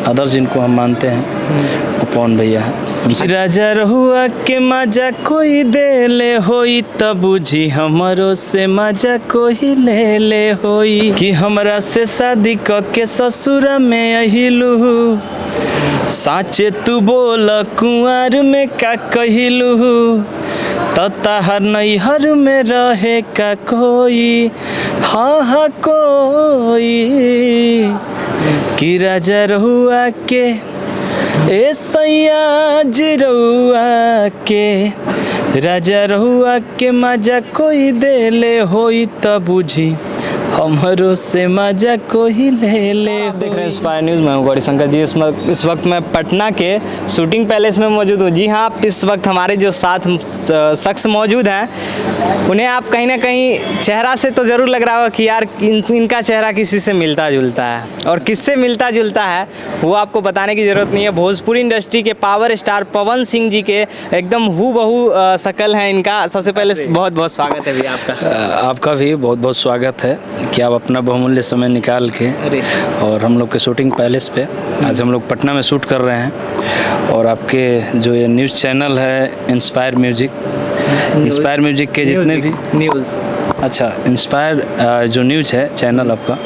Others जिनको हम मानते हैं वो पवन भैया है। राजा रहुआ के मजा कोई दे ले होई तब बुझी हमरो से मजा कोई ले ले होई कि हमरा से शादी क के ससुर में अहिलू साचे तू बोल कुंवर में का कहिलू तताहर नैहर में रहे का कोई हाँ कोई कि राजा रहुआ के ए सैया जिरौआ के राजा रहुआ के मजा कोई दे ले होई त बुझी हमरो से मजा कोई ले ले। देख रहे हैं इंस्पायर न्यूज़, मैं हूं गौरी शंकर जी। इस वक्त मैं पटना के शूटिंग पैलेस में मौजूद हूं। जी हाँ, आप इस वक्त हमारे जो साथ शख्स मौजूद हैं उन्हें आप कहीं ना कहीं चेहरा से तो ज़रूर लग रहा होगा कि यार इनका चेहरा किसी से मिलता जुलता है, और किससे मिलता जुलता है वो आपको बताने की ज़रूरत नहीं है। भोजपुरी इंडस्ट्री के पावर स्टार पवन सिंह जी के एकदम हूबहू शक्ल है इनका। सबसे पहले बहुत बहुत स्वागत है भैया आपका। आपका भी बहुत बहुत स्वागत है कि आप अपना बहुमूल्य समय निकाल के और हम लोग के शूटिंग पैलेस पे आज हम लोग पटना में शूट कर रहे हैं। और आपके जो ये न्यूज़ चैनल है इंस्पायर म्यूजिक के जितने भी न्यूज़, अच्छा इंस्पायर जो न्यूज़ है चैनल आपका,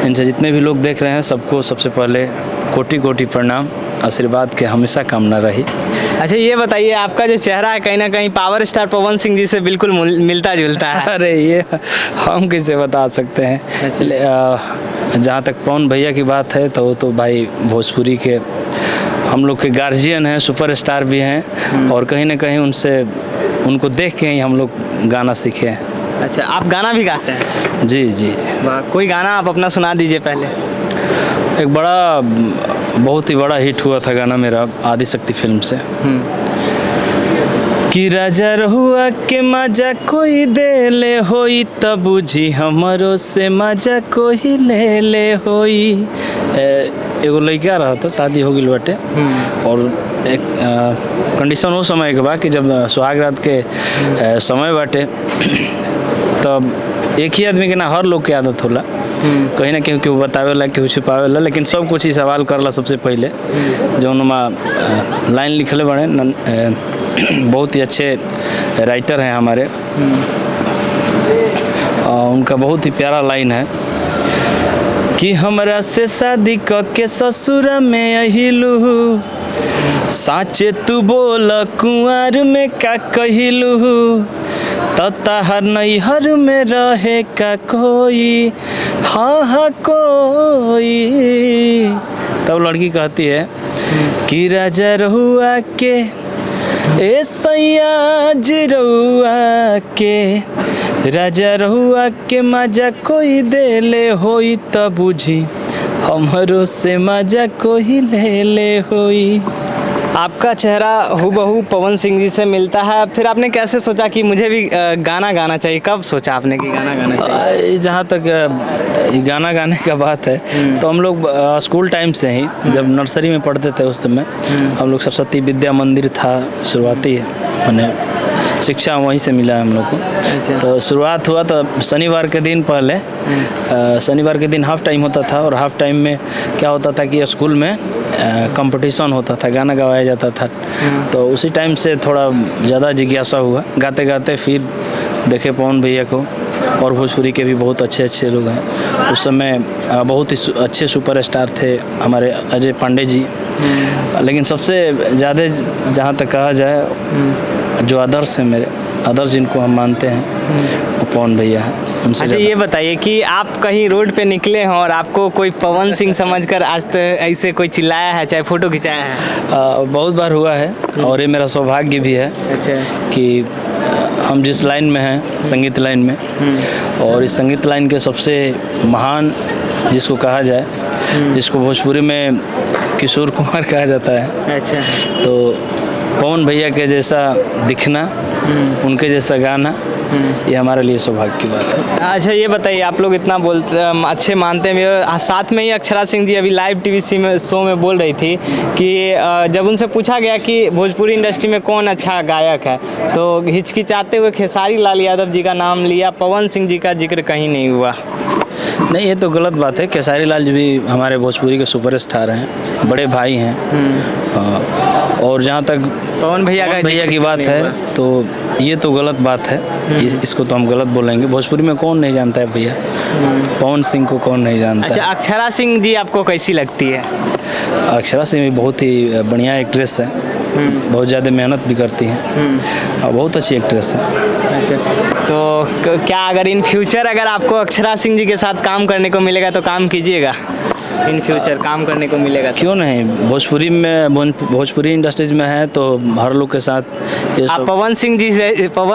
इनसे जितने भी लोग देख रहे हैं सबको सबसे पहले कोटि कोटि प्रणाम, आशीर्वाद के हमेशा कामना रही। अच्छा ये बताइए, आपका जो चेहरा है कहीं ना कहीं पावर स्टार पवन सिंह जी से बिल्कुल मिलता जुलता है। अरे ये हम कैसे बता सकते हैं। जहाँ तक पवन भैया की बात है तो वो तो भाई भोजपुरी के हम लोग के गार्जियन हैं, सुपरस्टार भी हैं, और कहीं ना कहीं उनको देख के ही हम लोग गाना सीखे हैं। अच्छा, आप गाना भी गाते हैं? जी जी, कोई गाना आप अपना सुना दीजिए पहले। एक बहुत ही बड़ा हिट हुआ था गाना मेरा आदिशक्ति फिल्म से कि राजा रहुआ के मजा कोई दे ले होई तब बुझी हमरो से मजा कोई ले ले होई। एगो लड़का रहा था, शादी हो गई बाटे, और एक कंडीशन हो समय के बाद कि जब सुहाग रात के समय बाटे तब एक ही आदमी के ना हर लोग के आदत होला कहीं ना कहीं केहू बतावेला केहू छुपावेला, लेकिन सब कुछ ही सवाल करला। सबसे पहले जौन लाइन लिखले बड़े बहुत ही अच्छे राइटर हैं हमारे, उनका बहुत ही प्यारा लाइन है कि हमरा से शादी क के ससुर में अहिलू साचे तू बोल कुंवर में का कहिलू तताहर नैहर में रहे का कोई हाँ कोई। तब लड़की कहती है कि राजा रहुआ के ए सैया जिरौआ के राजा रहुआ के मजा कोई दे ले होई त बुझी हमरो से मजा कोई ले ले होई। आपका चेहरा हूबहू पवन सिंह जी से मिलता है, फिर आपने कैसे सोचा कि मुझे भी गाना गाना चाहिए? कब सोचा आपने कि गाना गाना चाहिए? जहाँ तक गाना गाने का बात है तो हम लोग स्कूल टाइम से ही जब नर्सरी में पढ़ते थे उस समय हम लोग सरस्वती विद्या मंदिर था शुरुआती मैंने शिक्षा वहीं से मिला है हम लोग को। तो शुरुआत हुआ तो शनिवार के दिन पहले शनिवार के दिन हाफ टाइम होता था, और हाफ टाइम में क्या होता था कि स्कूल में कंपटीशन होता था, गाना गवाया जाता था। तो उसी टाइम से थोड़ा ज़्यादा जिज्ञासा हुआ, गाते गाते फिर देखे पवन भैया को, और भोजपुरी के भी बहुत अच्छे अच्छे लोग हैं। उस समय बहुत ही अच्छे सुपरस्टार थे हमारे अजय पांडे जी, लेकिन सबसे ज़्यादा जहाँ तक कहा जाए जो आदर्श है मेरे आदर्श जिनको हम मानते हैं वो पवन भैया है। अच्छा ये बताइए कि आप कहीं रोड पे निकले हों और आपको कोई पवन सिंह समझकर आज तक ऐसे कोई चिल्लाया है, चाहे फ़ोटो खिंचाया है? बहुत बार हुआ है, और ये मेरा सौभाग्य भी है कि हम जिस लाइन में हैं संगीत लाइन में, और इस संगीत लाइन के सबसे महान जिसको कहा जाए, जिसको भोजपुरी में किशोर कुमार कहा जाता है, अच्छा, तो पवन भैया के जैसा दिखना, उनके जैसा गाना, ये हमारे लिए सौभाग्य की बात है। अच्छा ये बताइए, आप लोग इतना बोलते अच्छे मानते हैं, साथ में ही अक्षरा सिंह जी अभी लाइव टीवी शो में बोल रही थी कि जब उनसे पूछा गया कि भोजपुरी इंडस्ट्री में कौन अच्छा गायक है, तो हिचकिचाते हुए खेसारी लाल यादव जी का नाम लिया, पवन सिंह जी का जिक्र कहीं नहीं हुआ। नहीं, ये तो गलत बात है। खेसारी लाल जी भी हमारे भोजपुरी के सुपरस्टार हैं, बड़े भाई हैं। और जहाँ तक पवन भैया की बात है तो ये तो गलत बात है। इसको तो हम गलत बोलेंगे। भोजपुरी में कौन नहीं जानता है भैया, पवन सिंह को कौन नहीं जानता। अच्छा, अक्षरा सिंह जी आपको कैसी लगती है? अक्षरा सिंह भी बहुत ही बढ़िया एक्ट्रेस है, बहुत ज़्यादा मेहनत भी करती हैं और बहुत अच्छी एक्ट्रेस है। अच्छा, तो क्या अगर इन फ्यूचर अगर आपको अक्षरा सिंह जी के साथ काम करने को मिलेगा तो काम कीजिएगा? इन फ्यूचर काम करने को मिलेगा तो? क्यों नहीं, भोजपुरी इंडस्ट्रीज में है तो हर लोग के साथ ये आप पवन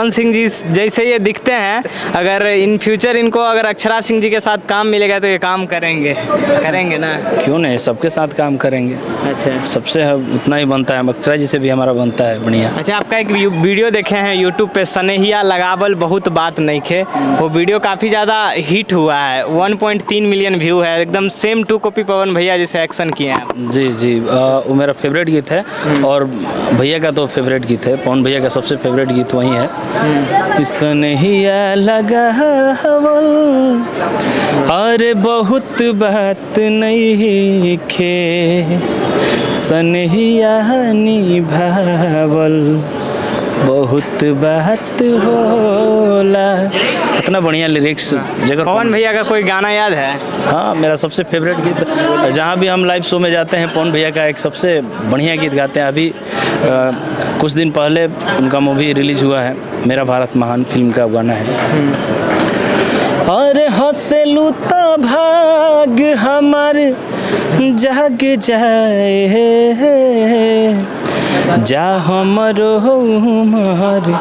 सिंह जी जैसे ये दिखते हैं, अगर इन फ्यूचर इनको अगर अक्षरा सिंह जी के साथ काम मिलेगा तो ये काम करेंगे ना? क्यों नहीं, सबके साथ काम करेंगे। अच्छा, सबसे उतना ही बनता है, अक्षरा जी से भी हमारा बनता है बढ़िया। अच्छा, आपका एक वीडियो देखे हैं यूट्यूब पे, सनेहिया लगावल बहुत बात नहीं खे, वो वीडियो काफ़ी ज़्यादा हिट हुआ है, 1.3 मिलियन व्यू है, एकदम सेम टू कॉपी पवन भैया जैसे एक्शन किए हैं। जी, वो मेरा फेवरेट गीत है और भैया का तो फेवरेट गीत है, पवन भैया का सबसे फेवरेट गीत वही है। सनेहिया लगावल अरे बहुत बात नहीं खे, सनेहिया निभावल बहुत बात होला। इतना बढ़िया लिरिक्स। जगह पवन भैया का कोई गाना याद है? हाँ, मेरा सबसे फेवरेट गीत, जहाँ भी हम लाइव शो में जाते हैं पवन भैया का एक सबसे बढ़िया गीत गाते हैं। अभी कुछ दिन पहले उनका मूवी रिलीज हुआ है, मेरा भारत महान फिल्म का गाना है। अरे हंसलू तो भाग हमार जाग जाए, जा हमरो उमर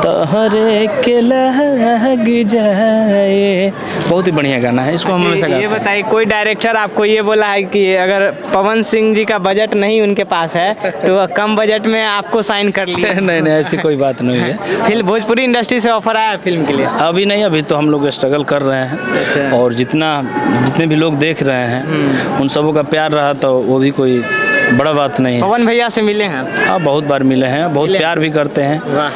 तहरे के लग जाए। बहुत ही बढ़िया गाना है, इसको हम हमेशा गाते हैं। ये बताइए, कोई डायरेक्टर आपको ये बोला है कि अगर पवन सिंह जी का बजट नहीं उनके पास है तो कम बजट में आपको साइन कर लिया? नहीं, ऐसी कोई बात नहीं है। फिल्म भोजपुरी इंडस्ट्री से ऑफर आया फिल्म के लिए? अभी नहीं, अभी तो हम लोग स्ट्रगल कर रहे हैं। अच्छा। और जितने भी लोग देख रहे हैं उन सबों का प्यार रहा तो वो भी कोई बड़ा बात नहीं है। पवन भैया से मिले हैं? हाँ, बहुत बार मिले हैं, बहुत प्यार भी करते हैं। वाह,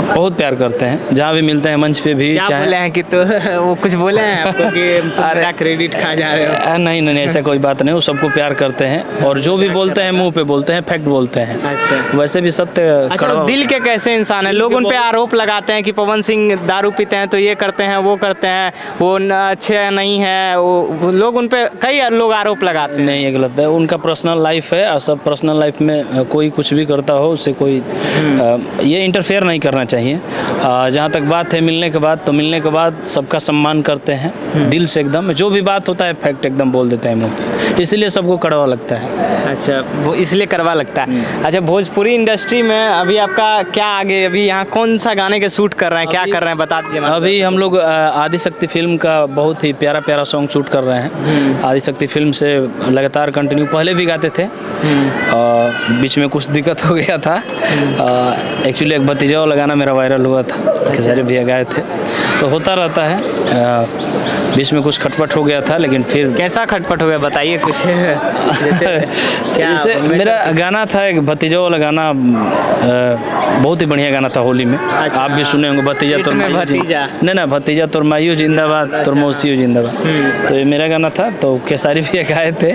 बहुत प्यार करते हैं, जहाँ भी मिलते हैं मंच पे भी। क्या बोले हैं कि तो वो कुछ बोले हैं आपको कि मेरा क्रेडिट खा जा रहे हो? नहीं, ऐसा कोई बात नहीं, वो सबको प्यार करते हैं और जो भी बोलते हैं मुंह पे बोलते हैं, फैक्ट बोलते हैं। अच्छा, वैसे भी सत्य। अच्छा, वो दिल के कैसे इंसान है? लोग उन पे आरोप लगाते हैं कि पवन सिंह दारू पीते हैं तो ये करते हैं वो करते हैं, वो अच्छे नहीं है, वो लोग उन पे कई लोग आरोप लगाते हैं। नहीं, ये गलत है, उनका पर्सनल लाइफ है और सब पर्सनल लाइफ में कोई कुछ भी करता हो उससे कोई ये इंटरफेयर नहीं करना चाहिए। जहाँ तक बात है मिलने के बाद, तो मिलने के बाद सबका सम्मान करते हैं दिल से एकदम, जो भी बात होता है फैक्ट एकदम बोल देते हैं मुँह पे, इसलिए सबको कड़वा लगता है। अच्छा, वो इसलिए कड़वा लगता है। अच्छा, भोजपुरी इंडस्ट्री में अभी आपका क्या आगे, अभी यहाँ कौन सा गाने के शूट कर रहे हैं, क्या कर रहे हैं बता दीजिए। अभी हम लोग आदिशक्ति फिल्म का बहुत ही प्यारा सॉन्ग शूट कर रहे हैं। आदिशक्ति फिल्म से लगातार कंटिन्यू पहले भी गाते थे, बीच में कुछ दिक्कत हो गया था। एक्चुअली एक भतीजा वाला गाना मेरा वायरल हुआ था, खेसारी भैया गाए थे, तो होता रहता है। बीच में कुछ खटपट हो गया था, लेकिन फिर कैसा खटपट हो गया बताइए कुछ। जैसे मेरा गाना था एक भतीजा वाला गाना, बहुत ही बढ़िया गाना था होली में। अच्छा, आप भी सुने होंगे, भतीजा तोर नहीं, भतीजा तोर माइयो जिंदाबाद तोर मौसियो जिंदाबाद। तो ये मेरा गाना था, तो खेसारी भैया गाए थे।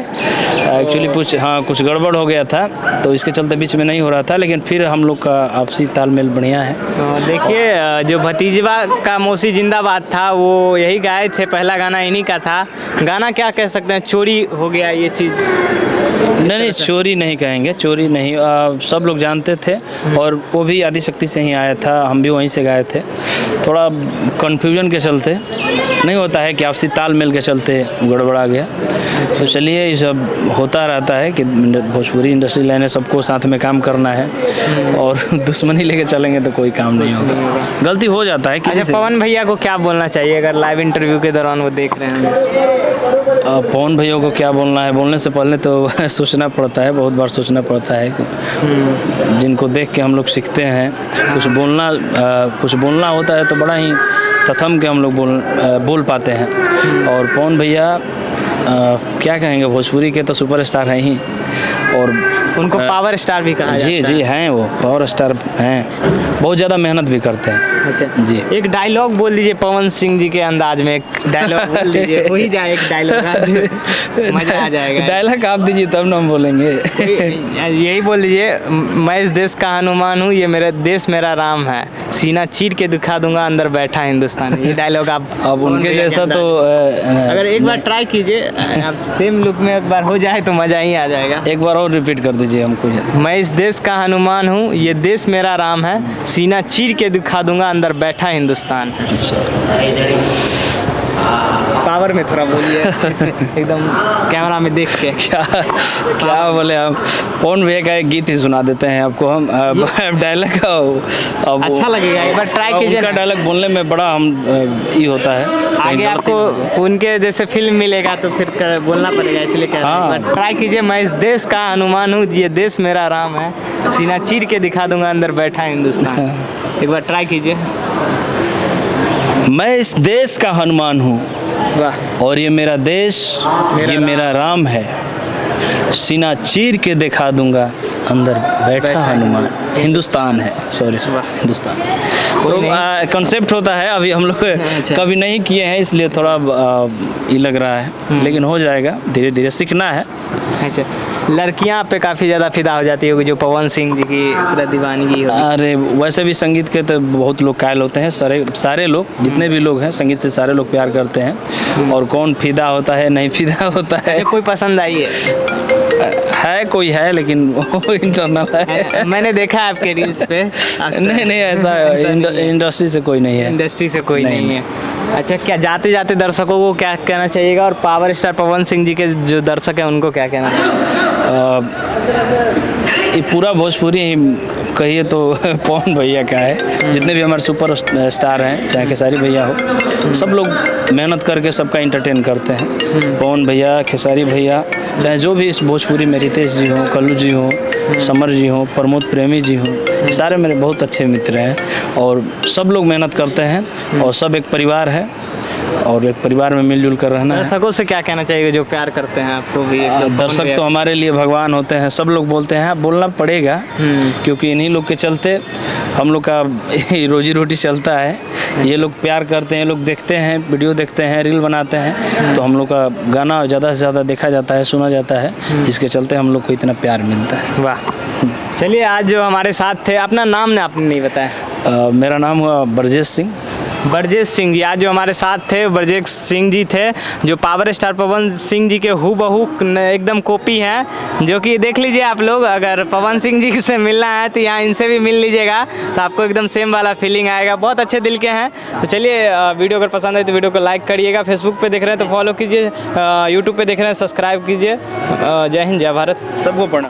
एक्चुअली कुछ गड़बड़ हो गया था, तो इसके चलते बीच में नहीं हो रहा था, लेकिन फिर हम लोग का आपसी तालमेल बढ़िया है। देखिए, जो भतीजवा का मौसी जिंदाबाद था वो यही गाए थे, पहला गाना इन्हीं का था। गाना क्या कह सकते हैं, चोरी हो गया ये चीज़? नहीं, चोरी नहीं कहेंगे, चोरी नहीं, सब लोग जानते थे और वो भी आदिशक्ति से ही आया था, हम भी वहीं से गाए थे। थोड़ा कन्फ्यूजन के चलते नहीं होता है कि आपसी तालमेल के चलते गड़बड़ा गया। तो चलिए, ये सब होता रहता है कि भोजपुरी इंडस्ट्री लाइन है, सबको साथ में काम करना है और दुश्मनी लेके चलेंगे तो कोई काम नहीं होगा, गलती हो जाता है किसी से। पवन भैया को क्या बोलना चाहिए अगर लाइव इंटरव्यू के दौरान वो देख रहे हैं? पवन भैया को क्या बोलना है, बोलने से पहले तो सोचना पड़ता है, बहुत बार सोचना पड़ता है। जिनको देख के हम लोग सीखते हैं, कुछ बोलना होता है तो बड़ा ही थथम के हम लोग बोल पाते हैं। और पवन भैया क्या कहेंगे, भोजपुरी के तो सुपरस्टार हैं ही, और उनको पावर स्टार भी कहा जी जाता जी हैं, वो पावर स्टार हैं, बहुत ज़्यादा मेहनत भी करते हैं। अच्छा जी। एक डायलॉग बोल दीजिए पवन सिंह जी के अंदाज में, एक डायलॉग बोल दीजिए, हो ही जाए एक डायलॉग आज, मजा आ जाएगा। डायलॉग आप दीजिए तब ना हम बोलेंगे। यही बोल दीजिए, मैं इस देश का हनुमान हूँ, ये मेरा देश मेरा राम है, सीना चीर के दिखा दूंगा अंदर बैठा हिंदुस्तान। ये डायलॉग आप अब उनके जैसा तो अगर एक बार ट्राई कीजिए, आप सेम लुक में एक बार हो जाए तो मज़ा ही आ जाएगा। एक बार और रिपीट कर दीजिए हमको। मैं इस देश का हनुमान हूँ, ये देश मेरा राम है, सीना चीर के दिखा दूंगा अंदर बैठा हिंदुस्तान। पावर में थोड़ा बोलिए अच्छे से, एकदम कैमरा में देख के। क्या बोले हम, पवन भैया का एक गीत ही सुना देते हैं आपको हम। डायलॉग अब अच्छा लगेगा, एक बार ट्राई कीजिए। उनका डायलॉग बोलने में बड़ा हम ये होता है, आगे आपको उनके जैसे फिल्म मिलेगा तो फिर बोलना पड़ेगा, इसलिए कह रहा हूँ। एक बार ट्राई कीजिए, मैं इस देश का हनुमान हूँ, ये देश मेरा राम है, सीना चीर के दिखा दूंगा अंदर बैठा हिंदुस्तान। एक बार ट्राई कीजिए। मैं इस देश का हनुमान हूँ, वाह। और ये मेरा देश, ये मेरा राम है, सीना चीर के दिखा दूंगा अंदर बैठा हनुमान। हिंदुस्तान है, सॉरी हिंदुस्तान। तो कॉन्सेप्ट होता है, अभी हम लोग कभी नहीं किए हैं, इसलिए थोड़ा ये लग रहा है, लेकिन हो जाएगा, धीरे धीरे सीखना है। अच्छा, लड़कियां पे काफ़ी ज़्यादा फिदा हो जाती होगी जो पवन सिंह जी की पूरा दीवानगी होगी। अरे वैसे भी संगीत के तो बहुत लोग कायल होते हैं, सारे लोग, जितने भी लोग हैं संगीत से सारे लोग प्यार करते हैं, और कौन फिदा होता है नहीं फिदा होता है। कोई पसंद आई है कोई है, लेकिन वो इंटरनल है। मैंने देखा है आपके रील्स पे। नहीं ऐसा इंडस्ट्री से कोई नहीं है। इंडस्ट्री से कोई नहीं है। अच्छा, क्या जाते जाते दर्शकों को क्या कहना चाहिएगा, और पावर स्टार पवन सिंह जी के जो दर्शक हैं उनको क्या कहना चाहिए? ये पूरा भोजपुरी ही कहिए तो पवन भैया का है, जितने भी हमारे सुपर स्टार हैं, चाहे खेसारी भैया हो, सब लोग मेहनत करके सबका एंटरटेन करते हैं। पवन भैया, खेसारी भैया, चाहे जो भी इस भोजपुरी में रितेश जी हों, कल्लू जी हों, समर जी हों, प्रमोद प्रेमी जी हों, सारे मेरे बहुत अच्छे मित्र हैं, और सब लोग मेहनत करते हैं, और सब एक परिवार है, और एक परिवार में मिलजुल कर रहना है। दर्शकों से क्या कहना चाहिए जो प्यार करते हैं आपको भी? दर्शक तो हमारे लिए भगवान होते हैं, सब लोग बोलते हैं, बोलना पड़ेगा, क्योंकि इन्हीं लोग के चलते हम लोग का रोजी रोटी चलता है। ये लोग प्यार करते हैं, लोग देखते हैं, वीडियो देखते हैं, रील बनाते हैं, तो हम लोग का गाना ज़्यादा से ज़्यादा देखा जाता है, सुना जाता है, इसके चलते हम लोग को इतना प्यार मिलता है। वाह। चलिए, आज जो हमारे साथ थे, अपना नाम ने आपने नहीं बताया। मेरा नाम हुआ ब्रजेश सिंह। ब्रजेश सिंह जी आज जो हमारे साथ थे, ब्रजेश सिंह जी थे, जो पावर स्टार पवन सिंह जी के हूबहू एकदम कॉपी हैं, जो कि देख लीजिए आप लोग, अगर पवन सिंह जी से मिलना है तो यहाँ इनसे भी मिल लीजिएगा, तो आपको एकदम सेम वाला फीलिंग आएगा। बहुत अच्छे दिल के हैं। तो चलिए, वीडियो अगर पसंद आए तो वीडियो को लाइक करिएगा, फेसबुक पे देख रहे हैं तो फॉलो कीजिए, यूट्यूब पे देख रहे हैं सब्सक्राइब कीजिए। जय हिंद, जय भारत, सबको प्रणाम।